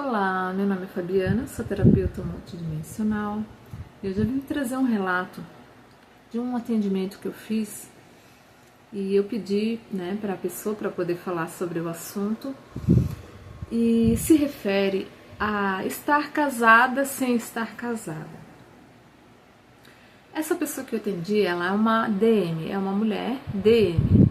Olá, meu nome é Fabiana, sou terapeuta multidimensional e hoje eu vim trazer um relato de um atendimento que eu fiz e eu pedi para a pessoa para poder falar sobre o assunto e se refere a estar casada sem estar casada. Essa pessoa que eu atendi, ela é uma DM, é uma mulher DM.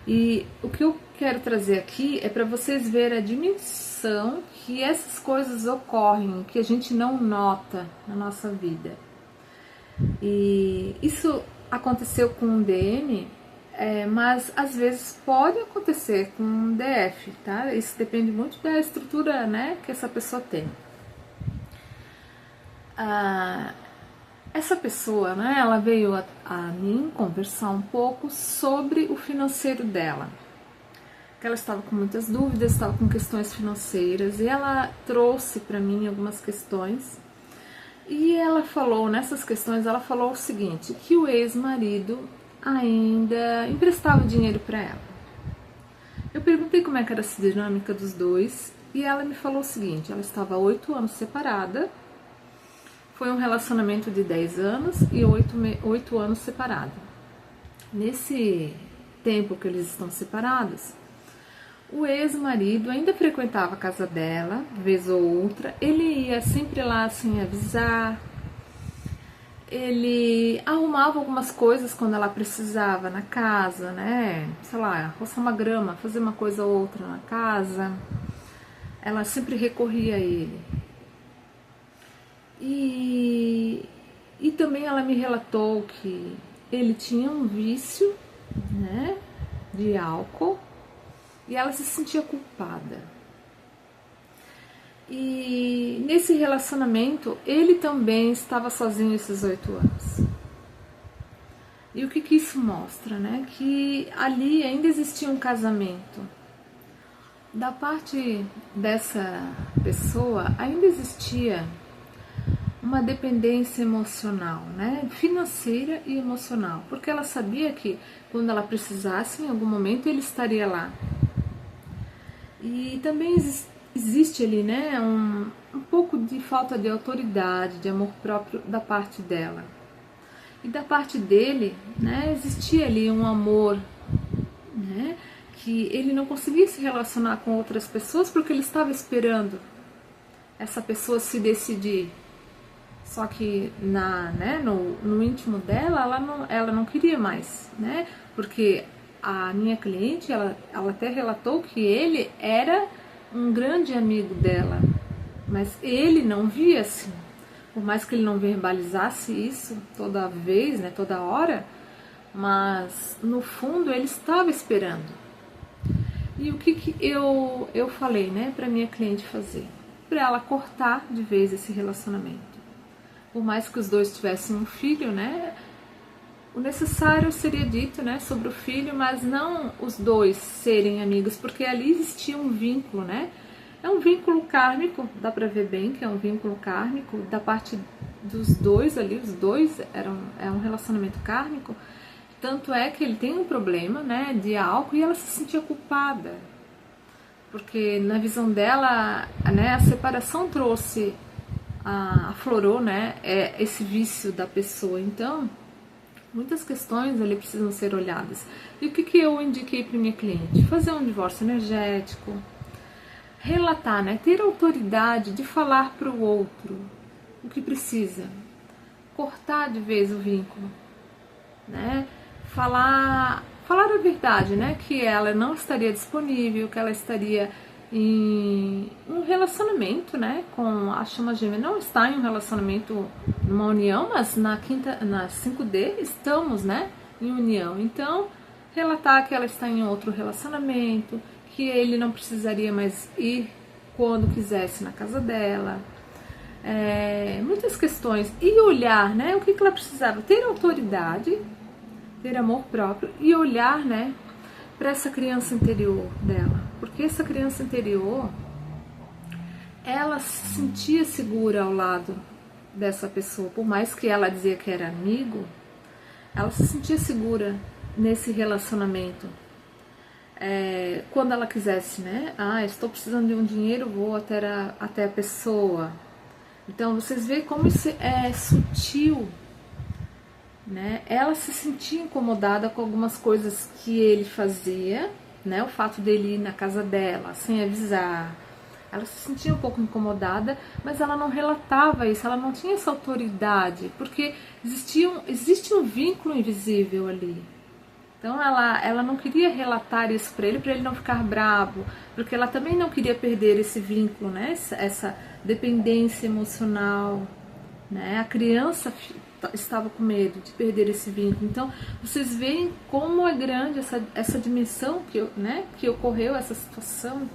E o que eu quero trazer aqui é para vocês verem a dimensão que essas coisas ocorrem, que a gente não nota na nossa vida. E isso aconteceu com um DM, mas às vezes pode acontecer com um DF, tá? Isso depende muito da estrutura, que essa pessoa tem. Essa pessoa, ela veio a mim conversar um pouco sobre o financeiro dela. Que ela estava com muitas dúvidas, estava com questões financeiras e ela trouxe para mim algumas questões. E ela falou, nessas questões, ela falou o seguinte, que o ex-marido ainda emprestava dinheiro para ela. Eu perguntei como é que era essa dinâmica dos dois e ela me falou o seguinte, ela estava há 8 anos separada. Foi um relacionamento de 10 anos e 8 anos separado. Nesse tempo que eles estão separados, o ex-marido ainda frequentava a casa dela, vez ou outra. Ele ia sempre lá sem avisar. Ele arrumava algumas coisas quando ela precisava na casa, sei lá, roçar uma grama, fazer uma coisa ou outra na casa. Ela sempre recorria a ele. E também ela me relatou que ele tinha um vício, de álcool e ela se sentia culpada. E nesse relacionamento ele também estava sozinho esses 8 anos. E o que isso mostra, Que ali ainda existia um casamento. Da parte dessa pessoa ainda existia uma dependência emocional, financeira e emocional, porque ela sabia que quando ela precisasse, em algum momento ele estaria lá. E também existe ali, um pouco de falta de autoridade, de amor próprio da parte dela. E da parte dele, existia ali um amor, que ele não conseguia se relacionar com outras pessoas porque ele estava esperando essa pessoa se decidir. Só que no íntimo dela, ela não queria mais, Porque a minha cliente, ela até relatou que ele era um grande amigo dela, mas ele não via assim. Por mais que ele não verbalizasse isso toda vez, toda hora, mas no fundo ele estava esperando. E o que eu falei, para minha cliente fazer? Para ela cortar de vez esse relacionamento. Por mais que os dois tivessem um filho, o necessário seria dito, sobre o filho, mas não os dois serem amigos, porque ali existia um vínculo, É um vínculo kármico, dá pra ver bem que é um vínculo kármico, da parte dos dois ali, os dois é um relacionamento kármico, tanto é que ele tem um problema, de álcool e ela se sentia culpada, porque na visão dela, a separação trouxe aflorou, esse vício da pessoa. Então, muitas questões ali precisam ser olhadas. E o que eu indiquei para minha cliente? Fazer um divórcio energético, relatar, ter autoridade de falar para o outro o que precisa, cortar de vez o vínculo, falar a verdade, que ela não estaria disponível, que ela estaria em um relacionamento, com a chama gêmea, não está em um relacionamento, numa união, mas na 5D estamos, em união. Então, relatar que ela está em outro relacionamento, que ele não precisaria mais ir quando quisesse na casa dela, muitas questões. E olhar, o que ela precisava? Ter autoridade, ter amor próprio e olhar, para essa criança interior dela, porque essa criança interior, ela se sentia segura ao lado dessa pessoa, por mais que ela dizia que era amigo, ela se sentia segura nesse relacionamento. quando ela quisesse, né? Estou precisando de um dinheiro, vou até a pessoa. Então vocês veem como isso é sutil, né? Ela se sentia incomodada com algumas coisas que ele fazia, né? O fato dele ir na casa dela sem avisar. Ela se sentia um pouco incomodada, mas ela não relatava isso, ela não tinha essa autoridade, porque existe um vínculo invisível ali. Então ela não queria relatar isso para ele não ficar bravo, porque ela também não queria perder esse vínculo, né? Essa dependência emocional, né? A criança estava com medo de perder esse vínculo. Então vocês veem como é grande essa dimensão que ocorreu, essa situação,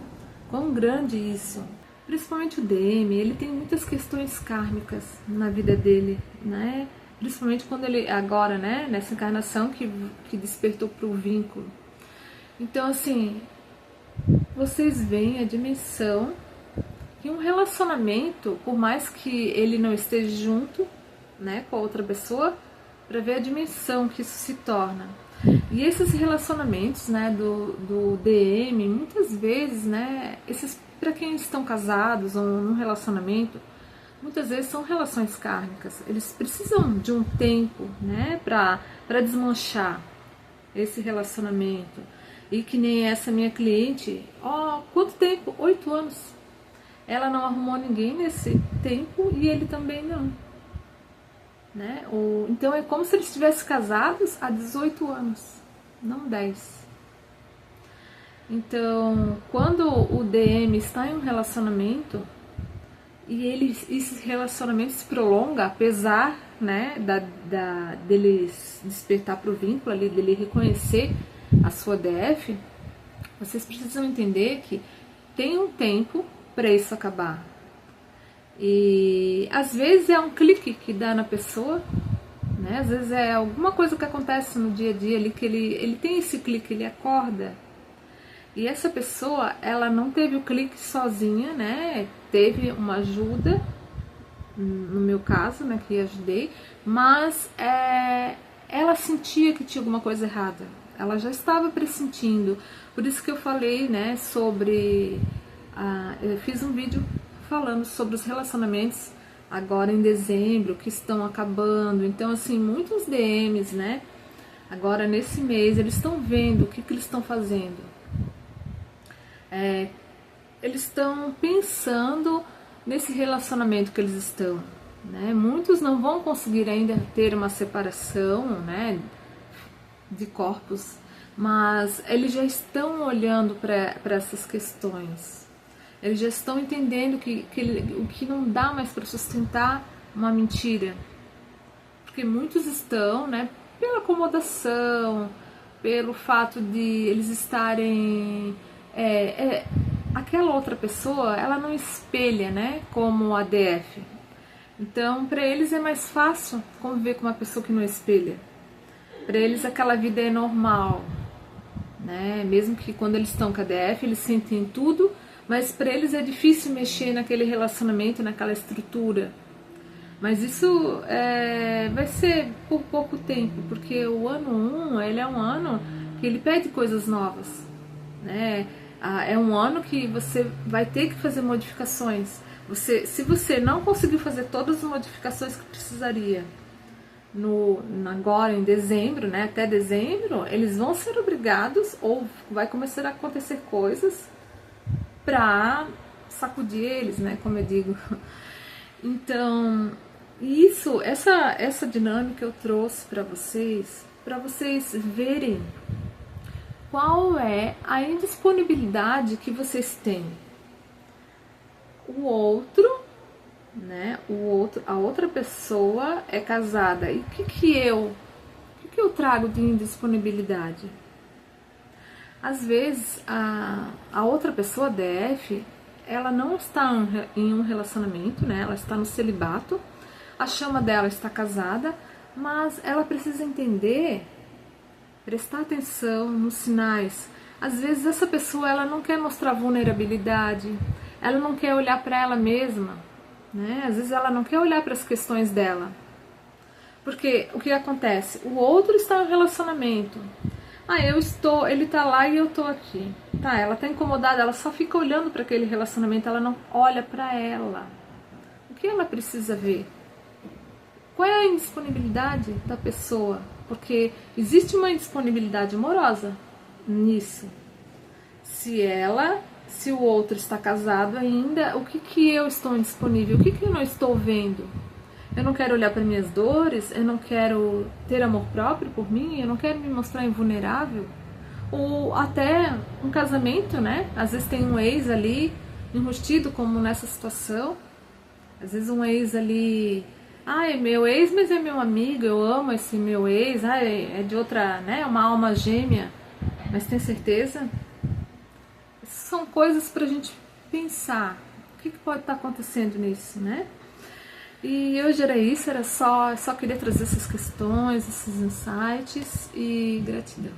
quão grande isso. Principalmente o DM, ele tem muitas questões kármicas na vida dele, né? Principalmente quando ele, agora, né, nessa encarnação que despertou para o vínculo. Então, assim, vocês veem a dimensão que um relacionamento, por mais que ele não esteja junto, né, com a outra pessoa, para ver a dimensão que isso se torna. E esses relacionamentos, né, do DM, muitas vezes, né, para quem estão casados ou num relacionamento, muitas vezes são relações kármicas. Eles precisam de um tempo, né, para desmanchar esse relacionamento. E que nem essa minha cliente, quanto tempo? 8 anos. Ela não arrumou ninguém nesse tempo e ele também não. Né? Então é como se eles estivessem casados há 18 anos, não 10. Então, quando o DM está em um relacionamento e esse relacionamento se prolonga, apesar, né, dele despertar para o vínculo ali, dele reconhecer a sua DF, vocês precisam entender que tem um tempo para isso acabar. E às vezes é um clique que dá na pessoa, né? Às vezes é alguma coisa que acontece no dia a dia ali que ele tem esse clique, ele acorda. E essa pessoa, ela não teve o clique sozinha, né? Teve uma ajuda, no meu caso, né, que ajudei, mas ela sentia que tinha alguma coisa errada. Ela já estava pressentindo. Por isso que eu falei, né, sobre... eu fiz um vídeo falando sobre os relacionamentos agora em dezembro, que estão acabando. Então, assim, muitos DMs, né, agora nesse mês, eles estão vendo o que eles estão fazendo. Eles estão pensando nesse relacionamento que eles estão, né? Muitos não vão conseguir ainda ter uma separação, né, de corpos, mas eles já estão olhando para essas questões. Eles já estão entendendo o que não dá mais para sustentar uma mentira. Porque muitos estão, né, pela acomodação, pelo fato de eles estarem... aquela outra pessoa, ela não espelha, né, como a DF. Então, para eles é mais fácil conviver com uma pessoa que não espelha. Para eles aquela vida é normal, né? Mesmo que quando eles estão com a DF, eles sentem tudo, mas para eles é difícil mexer naquele relacionamento, naquela estrutura. Mas isso vai ser por pouco tempo, porque o ano 1, ele é um ano que ele pede coisas novas, né? É um ano que você vai ter que fazer modificações. Se você não conseguir fazer todas as modificações que precisaria agora em dezembro, né, até dezembro, eles vão ser obrigados, ou vai começar a acontecer coisas para sacudir eles, né, como eu digo. Então, essa dinâmica eu trouxe para vocês verem qual é a indisponibilidade que vocês têm. O outro, né? A outra pessoa é casada. E o que eu trago de indisponibilidade? Às vezes a outra pessoa, DF, ela não está em um relacionamento, né? Ela está no celibato. A chama dela está casada, mas ela precisa entender, prestar atenção nos sinais. Às vezes essa pessoa, ela não quer mostrar vulnerabilidade, ela não quer olhar para ela mesma, né? Às vezes ela não quer olhar para as questões dela. Porque o que acontece? O outro está em um relacionamento, Ah, ele tá lá e eu tô aqui. Tá, ela tá incomodada, ela só fica olhando para aquele relacionamento, ela não olha para ela. O que ela precisa ver? Qual é a indisponibilidade da pessoa? Porque existe uma indisponibilidade amorosa nisso. Se o outro está casado ainda, o que que eu estou indisponível? O que que eu não estou vendo? Eu não quero olhar para minhas dores, eu não quero ter amor próprio por mim, eu não quero me mostrar invulnerável. Ou até um casamento, né? Às vezes tem um ex ali enrustido, como nessa situação. Às vezes um ex ali, é meu ex, mas é meu amigo, eu amo esse meu ex, é de outra, né? Uma alma gêmea, mas tem certeza? São coisas pra gente pensar. O que pode estar acontecendo nisso, né? E hoje era isso, só queria trazer essas questões, esses insights e gratidão.